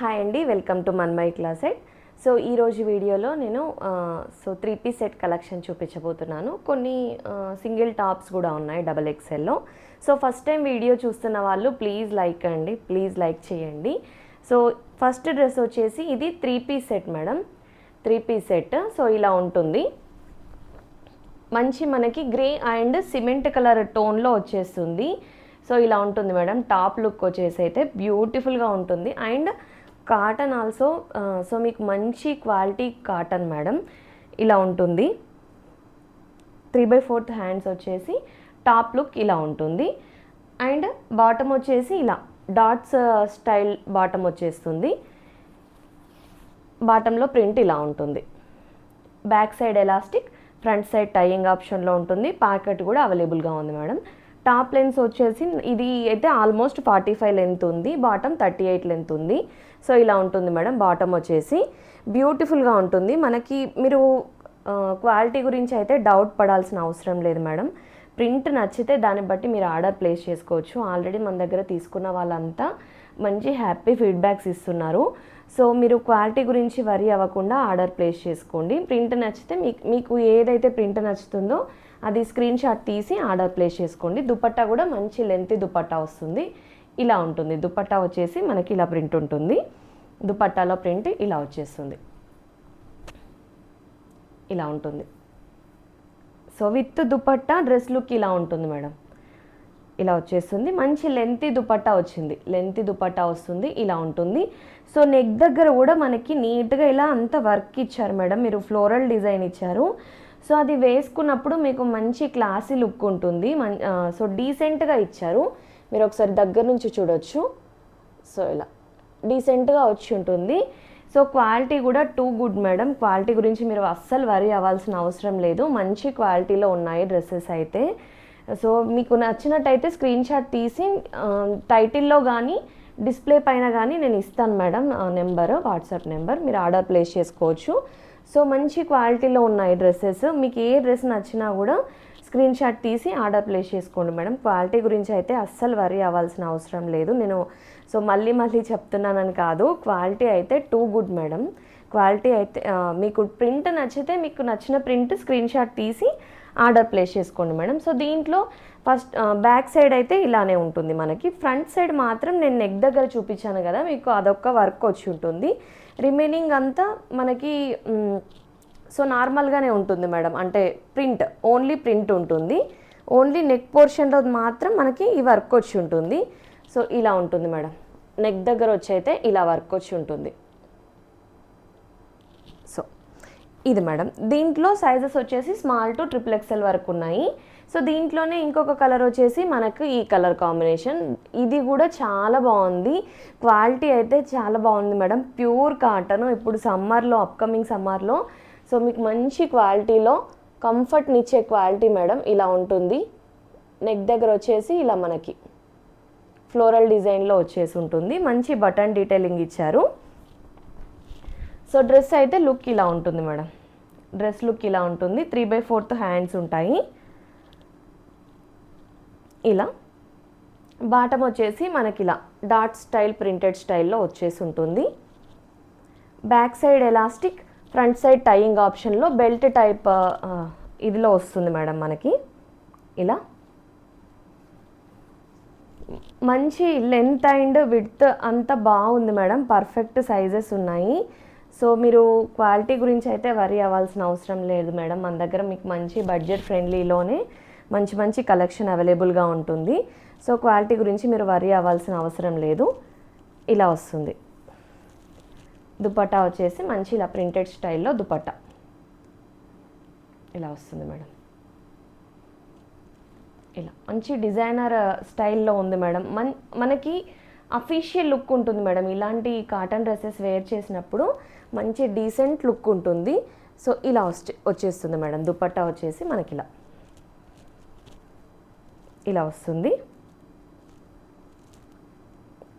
Hi అండి, welcome to మన్మై closet. So ఈరోజు వీడియోలో నేను 3 పీస్ సెట్ కలెక్షన్ చూపించబోతున్నాను. కొన్ని సింగిల్ టాప్స్ కూడా ఉన్నాయి డబల్ ఎక్సెల్లో. సో ఫస్ట్ టైం వీడియో చూస్తున్న వాళ్ళు ప్లీజ్ లైక్ చేయండి. సో ఫస్ట్ డ్రెస్ వచ్చేసి ఇది 3 piece set madam, 3 piece set. So ఇలా ఉంటుంది, మంచి మనకి గ్రే అండ్ సిమెంట్ కలర్ టోన్లో వచ్చేస్తుంది. సో ఇలా ఉంటుంది మేడం. టాప్ లుక్ వచ్చేసి అయితే బ్యూటిఫుల్గా ఉంటుంది అండ్ కాటన్ ఆల్సో. సో మీకు మంచి క్వాలిటీ కాటన్ మేడం. ఇలా ఉంటుంది. 3/4 హ్యాండ్స్ వచ్చేసి టాప్ లుక్ ఇలా ఉంటుంది అండ్ బాటమ్ వచ్చేసి ఇలా డాట్స్ స్టైల్ బాటమ్ వచ్చేస్తుంది. బాటంలో ప్రింట్ ఇలా ఉంటుంది. Back side elastic, front side tying ఆప్షన్లో ఉంటుంది. పాకెట్ కూడా అవైలబుల్గా ఉంది మేడం. టాప్ లెన్స్ వచ్చేసి ఇది అయితే ఆల్మోస్ట్ 45 లెంత్ ఉంది, బాటమ్ 38 లెంత్ ఉంది. సో ఇలా ఉంటుంది మేడం. బాటమ్ వచ్చేసి బ్యూటిఫుల్గా ఉంటుంది. మనకి మీరు క్వాలిటీ గురించి అయితే డౌట్ పడాల్సిన అవసరం లేదు మేడం. ప్రింట్ నచ్చితే దాన్ని బట్టి మీరు ఆర్డర్ ప్లేస్ చేసుకోవచ్చు. ఆల్రెడీ మన దగ్గర తీసుకున్న వాళ్ళంతా మంచి హ్యాపీ ఫీడ్బ్యాక్స్ ఇస్తున్నారు. సో మీరు క్వాలిటీ గురించి వరీ అవ్వకుండా ఆర్డర్ ప్లేస్ చేసుకోండి. ప్రింట్ నచ్చితే మీకు ఏదైతే ప్రింట్ నచ్చుతుందో అది స్క్రీన్ షాట్ తీసి ఆర్డర్ ప్లేస్ చేసుకోండి. దుపట్టా కూడా మంచి లెంత్ దుపట్టా వస్తుంది. ఇలా ఉంటుంది. దుపట్టా వచ్చేసి మనకి ఇలా ప్రింట్ ఉంటుంది. దుపట్టాలో ప్రింట్ ఇలా వచ్చేస్తుంది. ఇలా ఉంటుంది. So with dupatta dress look ఇలా ఉంటుంది మేడం. ఇలా వచ్చేస్తుంది. మంచి లెంతీ దుపట్టా వచ్చింది, లెంతీ దుపట్టా వస్తుంది. ఇలా ఉంటుంది. సో నెక్ దగ్గర కూడా మనకి నీట్గా ఇలా అంత వర్క్ ఇచ్చారు మేడం. మీరు ఫ్లోరల్ డిజైన్ ఇచ్చారు. సో అది వేసుకున్నప్పుడు మీకు మంచి క్లాసీ లుక్ ఉంటుంది. సో డీసెంట్గా ఇచ్చారు. మీరు ఒకసారి దగ్గర నుంచి చూడొచ్చు. సో ఇలా డీసెంట్గా వచ్చి ఉంటుంది. సో క్వాలిటీ కూడా టూ గుడ్ మేడం. క్వాలిటీ గురించి మీరు అస్సలు వరీ అవ్వాల్సిన అవసరం లేదు. మంచి క్వాలిటీలో ఉన్నాయి డ్రెస్సెస్ అయితే. సో మీకు నచ్చినట్టయితే స్క్రీన్ షాట్ తీసి టైటిల్లో కానీ డిస్ప్లే పైన కానీ నేను ఇస్తాను మేడం నెంబర్, వాట్సాప్ నెంబర్. మీరు ఆర్డర్ ప్లేస్ చేసుకోవచ్చు. సో మంచి క్వాలిటీలో ఉన్నాయి డ్రెస్సెస్. మీకు ఏ డ్రెస్ నచ్చినా కూడా స్క్రీన్ షాట్ తీసి ఆర్డర్ ప్లేస్ చేసుకోండి మేడం. క్వాలిటీ గురించి అయితే అస్సలు వరీ అవ్వాల్సిన అవసరం లేదు. నేను సో మళ్ళీ చెప్తున్నానని కాదు, క్వాలిటీ అయితే టూ గుడ్ మేడం. క్వాలిటీ అయితే మీకు ప్రింట్ నచ్చితే మీకు నచ్చిన ప్రింట్ స్క్రీన్ షాట్ తీసి ఆర్డర్ ప్లేస్ చేసుకోండి మేడం. సో దీంట్లో ఫస్ట్ బ్యాక్ సైడ్ అయితే ఇలానే ఉంటుంది మనకి. ఫ్రంట్ సైడ్ మాత్రం నేను నెక్ దగ్గర చూపించాను కదా, మీకు అదొక్క వర్క్ వచ్చి ఉంటుంది. రిమైనింగ్ అంతా మనకి సో నార్మల్గానే ఉంటుంది మేడం. అంటే ప్రింట్, ఓన్లీ ప్రింట్ ఉంటుంది. ఓన్లీ నెక్ పోర్షన్లో మాత్రం మనకి ఈ వర్క్ వచ్చి ఉంటుంది. సో ఇలా ఉంటుంది మేడం. నెక్ దగ్గర వచ్చి అయితే ఇలా వర్క్ వచ్చి ఉంటుంది. సో ఇది మేడం. దీంట్లో సైజెస్ వచ్చేసి స్మాల్ టు XXL వరకు ఉన్నాయి. సో దీంట్లోనే ఇంకొక కలర్ వచ్చేసి మనకు ఈ కలర్ కాంబినేషన్. ఇది కూడా చాలా బాగుంది. క్వాలిటీ అయితే చాలా బాగుంది మేడం. Pure cotton. ఇప్పుడు సమ్మర్లో, అప్కమింగ్ సమ్మర్లో సో మీకు మంచి క్వాలిటీలో కంఫర్ట్నిచ్చే క్వాలిటీ మేడం. ఇలా ఉంటుంది. నెక్ దగ్గర వచ్చేసి ఇలా మనకి ఫ్లోరల్ డిజైన్లో వచ్చేసి ఉంటుంది. మంచి బటన్ డీటెయిలింగ్ ఇచ్చారు. సో డ్రెస్ అయితే లుక్ ఇలా ఉంటుంది మేడం. డ్రెస్ లుక్ ఇలా ఉంటుంది. 3/4 హ్యాండ్స్ ఉంటాయి. ఇలా బాటమ్ వచ్చేసి మనకి ఇలా డాట్ స్టైల్ ప్రింటెడ్ స్టైల్లో వచ్చేసి ఉంటుంది. Back side elastic, front side tying ఆప్షన్లో బెల్ట్ టైప్ ఇదిలో వస్తుంది మేడం మనకి. ఇలా మంచి లెంత్ అండ్ విడ్త్ అంతా బాగుంది మేడం. పర్ఫెక్ట్ సైజెస్ ఉన్నాయి. సో మీరు క్వాలిటీ గురించి అయితే వరీ అవ్వాల్సిన అవసరం లేదు మేడం. మన దగ్గర మీకు మంచి బడ్జెట్ ఫ్రెండ్లీలోనే మంచి కలెక్షన్ అవైలబుల్గా ఉంటుంది. సో క్వాలిటీ గురించి మీరు వరీ అవ్వాల్సిన అవసరం లేదు. ఇలా వస్తుంది. దుపట్టా వచ్చేసి మంచి ఇలా ప్రింటెడ్ స్టైల్లో దుపట్టా ఇలా వస్తుంది మేడం. ఇలా మంచి డిజైనర్ స్టైల్లో ఉంది మేడం. మనకి అఫీషియల్ లుక్ ఉంటుంది మేడం. ఇలాంటి కాటన్ డ్రెస్సెస్ వేర్ చేసినప్పుడు మంచి డీసెంట్ లుక్ ఉంటుంది. సో ఇలా వచ్చేస్తుంది మేడం. దుపట్టా వచ్చేసి మనకి ఇలా వస్తుంది.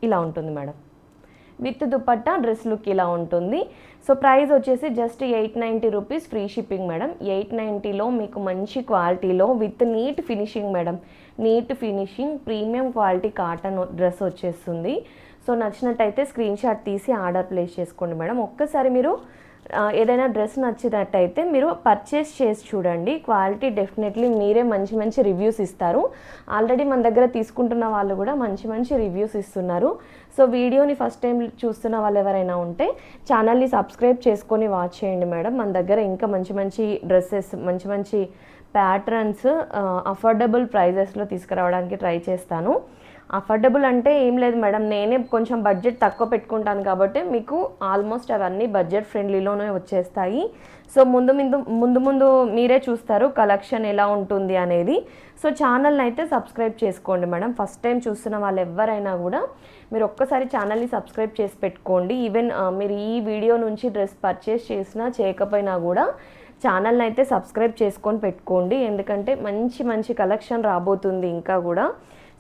ఇలా ఉంటుంది మేడం. విత్ దుపట్టా డ్రెస్ లుక్ ఇలా ఉంటుంది. సో ప్రైస్ వచ్చేసి just 890 rupees, free shipping madam. 890లో మీకు మంచి క్వాలిటీలో with neat finishing madam, neat finishing premium quality cotton dress వచ్చేస్తుంది. సో నచ్చినట్టయితే స్క్రీన్ షాట్ తీసి ఆర్డర్ ప్లేస్ చేసుకోండి మేడం. ఒక్కసారి మీరు ఏదైనా డ్రెస్ నచ్చినట్టయితే మీరు పర్చేస్ చేసి చూడండి, క్వాలిటీ డెఫినెట్లీ మీరే మంచి మంచి రివ్యూస్ ఇస్తారు. ఆల్రెడీ మన దగ్గర తీసుకుంటున్న వాళ్ళు కూడా మంచి మంచి రివ్యూస్ ఇస్తున్నారు. సో వీడియోని ఫస్ట్ టైం చూస్తున్న వాళ్ళు ఎవరైనా ఉంటే ఛానల్ని సబ్స్క్రైబ్ చేసుకొని వాచ్ చేయండి మేడం. మన దగ్గర ఇంకా మంచి మంచి డ్రెస్సెస్, మంచి మంచి ప్యాటర్న్స్ అఫోర్డబుల్ ప్రైజెస్లో తీసుకురావడానికి ట్రై చేస్తాను. అఫోర్డబుల్ అంటే ఏం లేదు మేడం, నేనే కొంచెం బడ్జెట్ తక్కువ పెట్టుకుంటాను కాబట్టి మీకు ఆల్మోస్ట్ అవన్నీ బడ్జెట్ ఫ్రెండ్లీలోనే వచ్చేస్తాయి. సో ముందు మీరే చూస్తారు కలెక్షన్ ఎలా ఉంటుంది అనేది. సో ఛానల్ని అయితే సబ్స్క్రైబ్ చేసుకోండి మేడం. ఫస్ట్ టైం చూస్తున్న వాళ్ళు ఎవరైనా కూడా మీరు ఒక్కసారి ఛానల్ని సబ్స్క్రైబ్ చేసి పెట్టుకోండి. ఈవెన్ మీరు ఈ వీడియో నుంచి డ్రెస్ పర్చేస్ చేసినా చేయకపోయినా కూడా ఛానల్ని అయితే సబ్స్క్రైబ్ చేసుకొని పెట్టుకోండి, ఎందుకంటే మంచి మంచి కలెక్షన్ రాబోతుంది ఇంకా కూడా.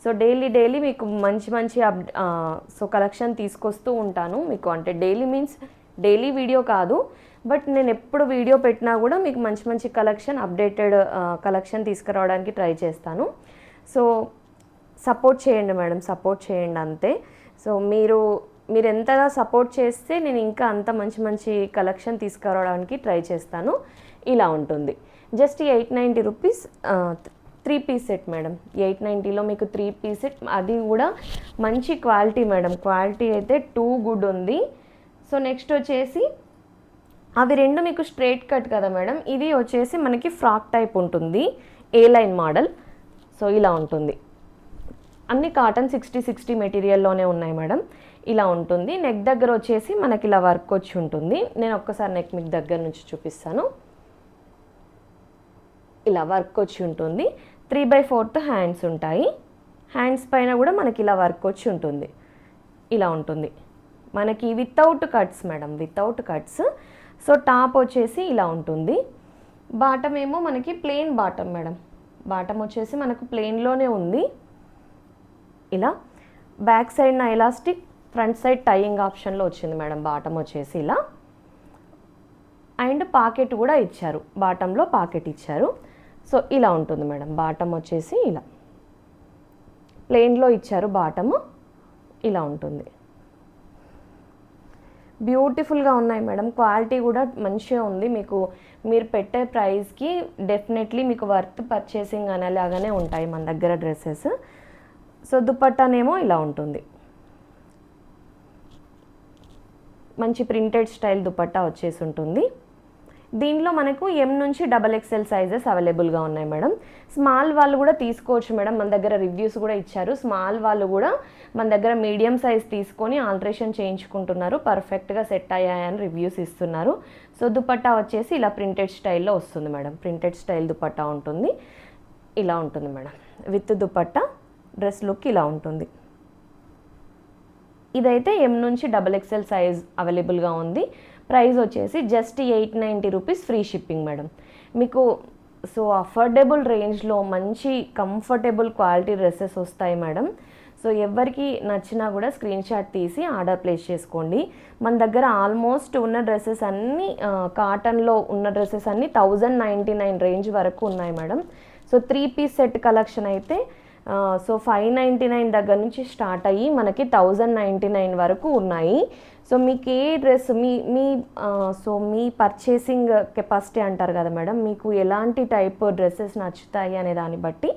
సో డైలీ మీకు మంచి సో కలెక్షన్ తీసుకొస్తూ ఉంటాను మీకు. అంటే డైలీ మీన్స్ డైలీ వీడియో కాదు, బట్ నేను ఎప్పుడు వీడియో పెట్టినా కూడా మీకు మంచి కలెక్షన్, అప్డేటెడ్ కలెక్షన్ తీసుకురావడానికి ట్రై చేస్తాను. సో సపోర్ట్ చేయండి మేడం, సపోర్ట్ చేయండి అంతే. సో మీరు ఎంతగా సపోర్ట్ చేస్తే నేను ఇంకా అంత మంచి కలెక్షన్ తీసుకురావడానికి ట్రై చేస్తాను. ఇలా ఉంటుంది. Just 890 rupees 3 piece set madam. 890లో మీకు 3 పీస్ సెట్, అది కూడా మంచి క్వాలిటీ మేడం. క్వాలిటీ అయితే టూ గుడ్ ఉంది. సో నెక్స్ట్ వచ్చేసి అవి రెండు మీకు స్ట్రైట్ కట్ కదా మేడం, ఇది వచ్చేసి మనకి ఫ్రాక్ టైప్ ఉంటుంది, ఏ లైన్ మోడల్. సో ఇలా ఉంటుంది. అన్ని కాటన్ 60 మెటీరియల్లోనే ఉన్నాయి మేడం. ఇలా ఉంటుంది. నెక్ దగ్గర వచ్చేసి మనకి ఇలా వర్క్ వచ్చి ఉంటుంది. నేను ఒక్కసారి నెక్ మీకు దగ్గర నుంచి చూపిస్తాను. ఇలా వర్క్ వచ్చి ఉంటుంది. 3/4 హ్యాండ్స్ ఉంటాయి. హ్యాండ్స్ పైన కూడా మనకి ఇలా వర్క్ వచ్చి ఉంటుంది. ఇలా ఉంటుంది మనకి without cuts madam, without cuts. So top వచ్చేసి ఇలా ఉంటుంది. బాటమ్ ఏమో మనకి ప్లెయిన్ బాటమ్ మేడం. బాటమ్ వచ్చేసి మనకు ప్లెయిన్లోనే ఉంది. ఇలా బ్యాక్ సైడ్ నా ఎలాస్టిక్, ఫ్రంట్ సైడ్ టైయింగ్ ఆప్షన్లో వచ్చింది మేడం. బాటమ్ వచ్చేసి ఇలా, అండ్ పాకెట్ కూడా ఇచ్చారు, బాటంలో పాకెట్ ఇచ్చారు. సో ఇలా ఉంటుంది మేడం. బాటమ్ వచ్చేసి ఇలా ప్లెయిన్లో ఇచ్చారు బాటము. ఇలా ఉంటుంది. బ్యూటిఫుల్గా ఉన్నాయి మేడం. క్వాలిటీ కూడా మంచిగా ఉంది. మీరు పెట్టే ప్రైస్కి డెఫినెట్లీ మీకు వర్త్ పర్చేసింగ్ అనేలాగానే ఉంటాయి మన దగ్గర డ్రెస్సెస్. సో దుపట్టానేమో ఇలా ఉంటుంది. మంచి ప్రింటెడ్ స్టైల్ దుపట్టా వచ్చేసి ఉంటుంది. దీనిలో మనకు M నుంచి XXL సైజెస్ అవైలబుల్గా ఉన్నాయి మేడం. స్మాల్ వాళ్ళు కూడా తీసుకోవచ్చు మేడం, మన దగ్గర రివ్యూస్ కూడా ఇచ్చారు. స్మాల్ వాళ్ళు కూడా మన దగ్గర మీడియం సైజ్ తీసుకొని ఆల్టరేషన్ చేయించుకుంటున్నారు, పర్ఫెక్ట్గా సెట్ అయ్యాయని రివ్యూస్ ఇస్తున్నారు. సో దుపట్టా వచ్చేసి ఇలా ప్రింటెడ్ స్టైల్లో వస్తుంది మేడం. ప్రింటెడ్ స్టైల్ దుపట్టా ఉంటుంది. ఇలా ఉంటుంది మేడం. విత్ దుపట్టా డ్రెస్ లుక్ ఇలా ఉంటుంది. ఇదైతే M నుంచి XXL సైజ్ అవైలబుల్గా ఉంది. ప్రైస్ వచ్చేసి just 890 rupees, free shipping madam. మీకు సో అఫోర్డబుల్ రేంజ్లో మంచి కంఫర్టబుల్ క్వాలిటీ డ్రెస్సెస్ వస్తాయి మేడం. సో ఎవరికి నచ్చినా కూడా స్క్రీన్ షాట్ తీసి ఆర్డర్ ప్లేస్ చేసుకోండి. మన దగ్గర ఆల్మోస్ట్ ఉన్న డ్రెస్సెస్ అన్నీ కాటన్లో ఉన్న డ్రెస్సెస్ అన్నీ 1099 రేంజ్ వరకు ఉన్నాయి madam. So 3 piece set collection అయితే సో 599 దగ్గర నుంచి స్టార్ట్ అయ్యి మనకి 1099 వరకు ఉన్నాయి. సో మీకు ఏ డ్రెస్ మీ పర్చేసింగ్ కెపాసిటీ అంటారు కదా మేడం, మీకు ఎలాంటి టైప్ డ్రెస్సెస్ నచ్చుతాయి అనే దాన్ని బట్టి,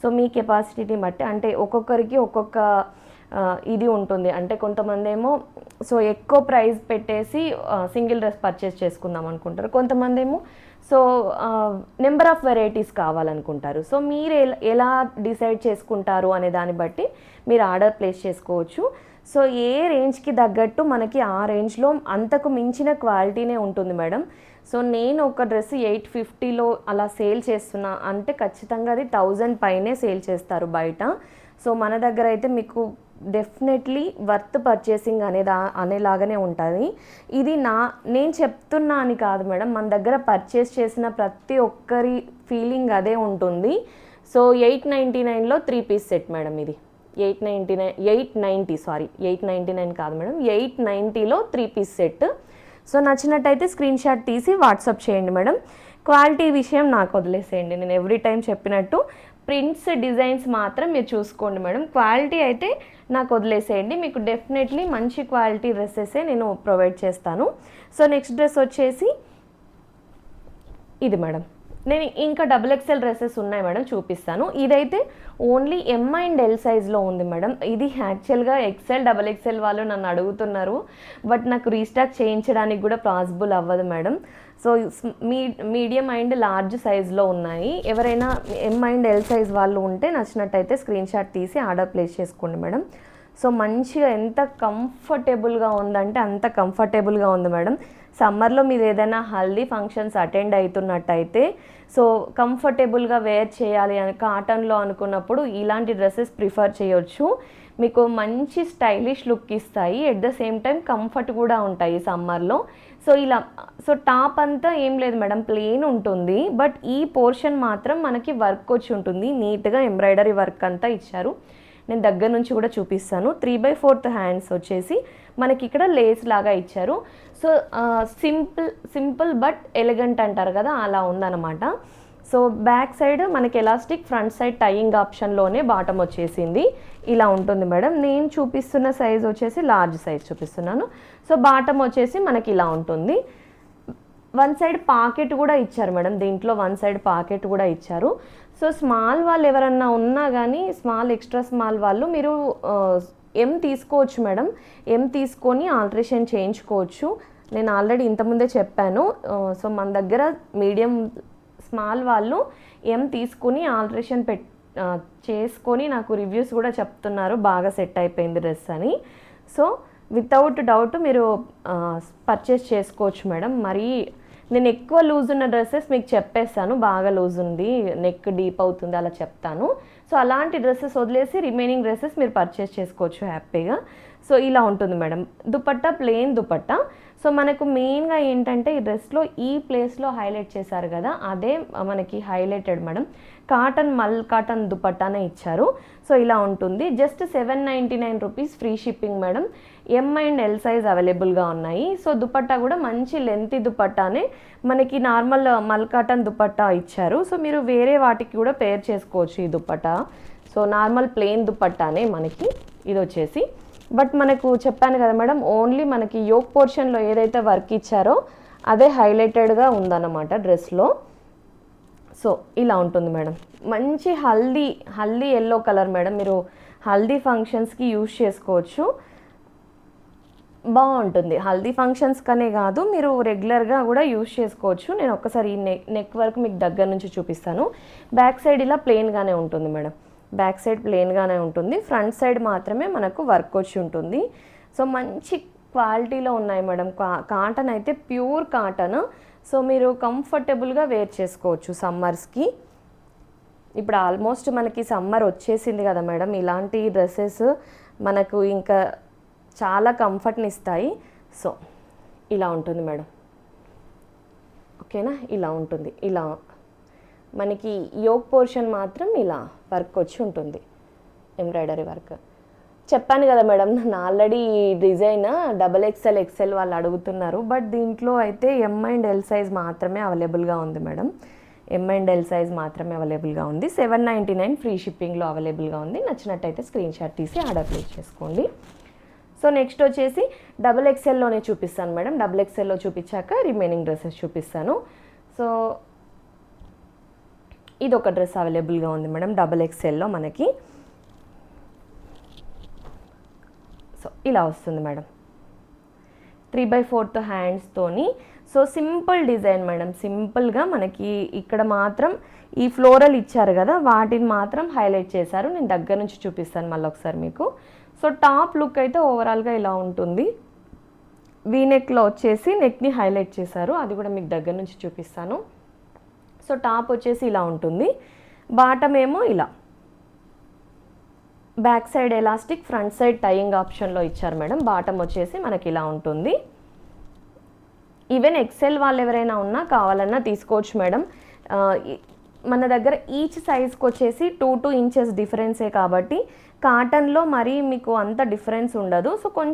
సో మీ కెపాసిటీని బట్టి, అంటే ఒక్కొక్కరికి ఒక్కొక్క ఇది ఉంటుంది. అంటే కొంతమంది ఏమో సో ఎక్కువ ప్రైస్ పెట్టేసి సింగిల్ డ్రెస్ పర్చేస్ చేసుకుందాం అనుకుంటారు. కొంతమంది ఏమో సో నెంబర్ ఆఫ్ వెరైటీస్ కావాలనుకుంటారు. సో మీరు ఎలా డిసైడ్ చేసుకుంటారు అనే దాన్ని బట్టి మీరు ఆర్డర్ ప్లేస్ చేసుకోవచ్చు. సో ఏ రేంజ్కి తగ్గట్టు మనకి ఆ రేంజ్లో అంతకు మించిన క్వాలిటీనే ఉంటుంది మేడం. సో నేను ఒక డ్రెస్ 850లో అలా సేల్ చేస్తున్నా అంటే ఖచ్చితంగా అది 1000 పైనే సేల్ చేస్తారు బయట. సో మన దగ్గర అయితే మీకు డెఫినెట్లీ వర్త్ పర్చేసింగ్ అనేలాగానే ఉంటుంది. ఇది నేను చెప్తున్నా అని కాదు మేడం, మన దగ్గర పర్చేస్ చేసిన ప్రతి ఒక్కరి ఫీలింగ్ అదే ఉంటుంది. సో 899లో 3 పీస్ సెట్ మేడం. ఇది 890 కాదు మేడం, 890లో 3 పీస్ సెట్. సో నచ్చినట్టయితే స్క్రీన్ షాట్ తీసి వాట్సాప్ చేయండి మేడం. క్వాలిటీ విషయం నాకు వదిలేసేయండి, నేను ఎవ్రీ టైం చెప్పినట్టు ప్రింట్స్ డిజైన్స్ మాత్రం మీరు చూసుకోండి మేడం. క్వాలిటీ అయితే నాకు వదిలేసేయండి, మీకు డెఫినెట్లీ మంచి క్వాలిటీ డ్రెస్సెసే నేను ప్రొవైడ్ చేస్తాను. సో నెక్స్ట్ డ్రెస్ వచ్చేసి ఇది మేడం. నేను ఇంకా XXL డ్రెస్సెస్ ఉన్నాయి మేడం, చూపిస్తాను. ఇదైతే ఓన్లీ M అండ్ L సైజ్లో ఉంది మేడం. ఇది యాక్చువల్గా XL XXL వాళ్ళు నన్ను అడుగుతున్నారు, బట్ నాకు రీస్టాక్ చేయించడానికి కూడా పాసిబుల్ అవ్వదు madam. So medium and large సైజ్లో ఉన్నాయి. ఎవరైనా M అండ్ L సైజ్ వాళ్ళు ఉంటే నచ్చినట్టయితే స్క్రీన్ షాట్ తీసి ఆర్డర్ ప్లేస్ చేసుకోండి మేడం. సో మంచిగా ఎంత కంఫర్టబుల్గా ఉందంటే అంత కంఫర్టబుల్గా ఉంది మేడం. సమ్మర్లో మీరు ఏదైనా హల్దీ ఫంక్షన్స్ అటెండ్ అవుతున్నట్టయితే సో కంఫర్టబుల్గా వేర్ చేయాలి అని కాటన్లో అనుకున్నప్పుడు ఇలాంటి డ్రెస్సెస్ ప్రిఫర్ చేయొచ్చు. మీకు మంచి స్టైలిష్ లుక్ ఇస్తాయి, at the same time comfort కూడా ఉంటాయి సమ్మర్లో. సో టాప్ అంతా ఏం లేదు మేడం, ప్లెయిన్ ఉంటుంది. బట్ ఈ పోర్షన్ మాత్రం మనకి వర్క్ వచ్చి ఉంటుంది, నీట్గా ఎంబ్రాయిడరీ వర్క్ అంతా ఇచ్చారు. నేను దగ్గర నుంచి కూడా చూపిస్తాను. 3/4 హ్యాండ్స్ వచ్చేసి మనకి ఇక్కడ లేస్ లాగా ఇచ్చారు. సో సింపుల్ బట్ ఎలిగెంట్ అంటారు కదా, అలా ఉందన్నమాట. సో బ్యాక్ సైడ్ మనకి ఎలాస్టిక్, ఫ్రంట్ సైడ్ టైయింగ్ ఆప్షన్లోనే బాటమ్ వచ్చేసింది. ఇలా ఉంటుంది మేడం. నేను చూపిస్తున్న సైజ్ వచ్చేసి లార్జ్ సైజ్ చూపిస్తున్నాను. సో బాటమ్ వచ్చేసి మనకి ఇలా ఉంటుంది. వన్ సైడ్ పాకెట్ కూడా ఇచ్చారు మేడం, దీంట్లో వన్ సైడ్ పాకెట్ కూడా ఇచ్చారు. సో స్మాల్ వాళ్ళు ఎవరన్నా ఉన్నా కానీ ఎక్స్ట్రా స్మాల్ వాళ్ళు మీరు M తీసుకోవచ్చు మేడం. M తీసుకొని ఆల్టరేషన్ చేయించుకోవచ్చు. నేను ఆల్రెడీ ఇంతకుముందే చెప్పాను. సో మన దగ్గర మీడియం స్మాల్ వాళ్ళు M తీసుకుని ఆల్టరేషన్ చేసుకొని నాకు రివ్యూస్ కూడా చెప్తున్నారు, బాగా సెట్ అయిపోయింది డ్రెస్ అని. సో వితౌట్ డౌట్ మీరు పర్చేస్ చేసుకోవచ్చు మేడం. మరి నేను ఎక్కువ లూజ్ ఉన్న డ్రెస్సెస్ మీకు చెప్పేస్తాను, బాగా లూజ్ ఉంది, నెక్ డీప్ అవుతుంది అలా చెప్తాను. సో అలాంటి డ్రెస్సెస్ వదిలేసి రిమైనింగ్ డ్రెస్సెస్ మీరు పర్చేస్ చేసుకోవచ్చు హ్యాపీగా. సో ఇలా ఉంటుంది madam. Dupatta plain dupatta. So మనకు మెయిన్గా ఏంటంటే ఈ డ్రెస్లో ఈ ప్లేస్లో హైలైట్ చేశారు కదా, అదే మనకి హైలైటెడ్ మేడం. మల్ కాటన్ దుపట్టానే ఇచ్చారు. సో ఇలా ఉంటుంది. Just 799 rupees free shipping madam. M and L size అవైలబుల్గా ఉన్నాయి. సో దుపట్టా కూడా మంచి లెంతీ దుపట్టానే మనకి నార్మల్ మల్ కాటన్ దుపట్టా ఇచ్చారు. సో మీరు వేరే వాటికి కూడా పేర్ చేసుకోవచ్చు ఈ దుపట్టా. సో నార్మల్ ప్లెయిన్ దుపట్టానే మనకి ఇది వచ్చేసి. బట్ మనకు చెప్పాను కదా మేడం, ఓన్లీ మనకి యోక్ పోర్షన్లో ఏదైతే వర్క్ ఇచ్చారో అదే హైలైటెడ్గా ఉందన్నమాట డ్రెస్లో. సో ఇలా ఉంటుంది మేడం. మంచి హల్దీ ఎల్లో కలర్ మేడం. మీరు హల్దీ ఫంక్షన్స్కి యూజ్ చేసుకోవచ్చు, బాగుంటుంది. హల్దీ ఫంక్షన్స్ కనే కాదు, మీరు రెగ్యులర్గా కూడా యూజ్ చేసుకోవచ్చు. నేను ఒక్కసారి ఈ నెక్ వర్క్ మీకు దగ్గర నుంచి చూపిస్తాను. బ్యాక్ సైడ్ ఇలా ప్లెయిన్గానే ఉంటుంది మేడం. బ్యాక్ సైడ్ ప్లెయిన్గానే ఉంటుంది, ఫ్రంట్ సైడ్ మాత్రమే మనకు వర్క్ వచ్చి ఉంటుంది. సో మంచి క్వాలిటీలో ఉన్నాయి మేడం. కాటన్ అయితే ప్యూర్ కాటన్. సో మీరు కంఫర్టబుల్గా వేర్ చేసుకోవచ్చు సమ్మర్స్కి. ఇప్పుడు ఆల్మోస్ట్ మనకి సమ్మర్ వచ్చేసింది కదా మేడం, ఇలాంటి డ్రెస్సెస్ మనకు ఇంకా చాలా కంఫర్ట్ని ఇస్తాయి. సో ఇలా ఉంటుంది మేడం, ఓకేనా? ఇలా ఉంటుంది. ఇలా మనకి యోక్ పోర్షన్ మాత్రం ఇలా వర్క్ వచ్చి ఉంటుంది, ఎంబ్రాయిడరీ వర్క్. చెప్పాను కదా మేడం, నేను ఆల్రెడీ ఈ డిజైన్ XXL XL వాళ్ళు అడుగుతున్నారు. బట్ దీంట్లో అయితే M అండ్ L సైజ్ మాత్రమే అవైలబుల్గా ఉంది madam. M and L size మాత్రమే అవైలబుల్గా ఉంది. 799 ఫ్రీ షిప్పింగ్లో అవైలబుల్గా ఉంది. నచ్చినట్టయితే స్క్రీన్ షాట్ తీసి ఆర్డర్ ప్లేస్ చేసుకోండి. సో నెక్స్ట్ వచ్చేసి XXLలోనే చూపిస్తాను మేడం. XXLలో చూపించాక రిమైనింగ్ డ్రెస్సెస్ చూపిస్తాను. సో ఇది ఒక డ్రెస్ అవైలబుల్గా ఉంది మేడం XXLలో మనకి. సో ఇలా వస్తుంది మేడం, 3/4 హ్యాండ్స్తోని. So simple design madam. సింపుల్గా మనకి ఇక్కడ మాత్రం ఈ ఫ్లోరల్ ఇచ్చారు కదా, వాటిని మాత్రం హైలైట్ చేశారు. నేను దగ్గర నుంచి చూపిస్తాను మళ్ళీ ఒకసారి మీకు. సో టాప్ లుక్ అయితే ఓవరాల్గా ఇలా ఉంటుంది. వీనెక్లో వచ్చేసి నెక్ని హైలైట్ చేశారు, అది కూడా మీకు దగ్గర నుంచి చూపిస్తాను. సో టాప్ వచ్చేసి ఇలా ఉంటుంది, బాటమ్ ఏమో ఇలా. Back side elastic, front side tying ఆప్షన్లో ఇచ్చారు మేడం. బాటమ్ వచ్చేసి మనకి ఇలా ఉంటుంది. ఈవెన్ XL వాళ్ళు ఎవరైనా ఉన్నా కావాలన్నా తీసుకోవచ్చు మేడం. మన దగ్గర ఈచ్ సైజ్కి వచ్చేసి 2 ఇంచెస్ డిఫరెన్సే కాబట్టి కాటన్లో మరీ మీకు అంత డిఫరెన్స్ ఉండదు. సో కొంచెం